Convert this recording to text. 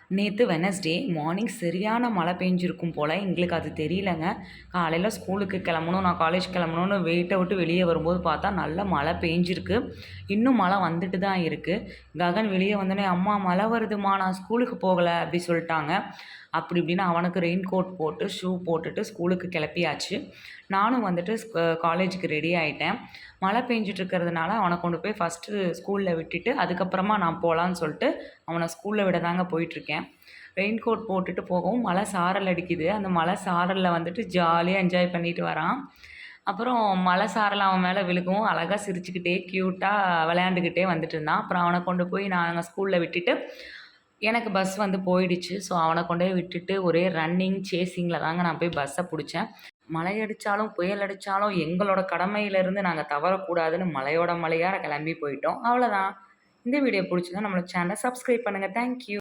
நேத்து Wednesday morning சரியான மழை பெஞ்சிருக்கும் போல. எங்களுக்கு அது தெரியலங்க. காலையில ஸ்கூலுக்கு கிளம்பணும், நான் காலேஜ் கிளம்பணும்னு வீட்ட விட்டு வெளிய வரும்போது பார்த்தா, நல்ல மழை பெஞ்சிருக்கு. இன்னும் மழை வந்துட்டு தான் இருக்கு. ககன் வெளிய வந்தோனே, "அம்மா மழை வருதும்மா, நான் ஸ்கூலுக்கு போகல" அப்படி சொல்ட்டாங்க. அப்படி இப்படின்னு அவனுக்கு ரெயின் கோட் போட்டு, ஷூ போட்டுட்டு ஸ்கூலுக்கு கிளப்பியாச்சு. நானும் வந்துட்டு காலேஜுக்கு ரெடி ஆயிட்டேன். மழை பெஞ்சுட்டு இருக்கிறதுனால, அவன கொண்டு போய் ஃபர்ஸ்ட்டு ஸ்கூல்ல விட்டுட்டு, அதுக்கப்புறமா நான் போலான்னு சொல்ட்டு, அவன ஸ்கூல்ல விட தாங்க போயிட்டுருக்கேன். ரெயின் கோட் போட்டுட்டு போகவும் மழை சாரல் அடிக்குது. அந்த மழை சாரல்ல வந்துட்டு ஜாலியா என்ஜாய் பண்ணிட்டு வரான். அப்புறம் மழை சாரல் அவன் மேல விழுகவும் அழகா சிரிச்சுக்கிட்டே, கியூட்டா விளையாண்டுக்கிட்டே வந்துட்டு இருந்தான். அப்புறம் அவன கொண்டு போய் நாங்க ஸ்கூல்ல விட்டுட்டு, எனக்கு பஸ் வந்து போயிடுச்சு. ஸோ அவன கொண்டு போய் விட்டுட்டு ஒரே ரன்னிங், சேசிங்ல தாங்க நான் போய் பஸ்ஸ புடிச்சேன். மழை அடிச்சாலும், புயல் அடிச்சாலும் எங்களோட கடமையிலிருந்து நாங்க தவறக்கூடாதுன்னு மலையோட மலையா கிளம்பி போயிட்டோம். அவ்வளோதான். இந்த வீடியோ புடிச்சிருந்தா நம்மளோட சேனல சப்ஸ்கிரைப் பண்ணுங்க. Thank you.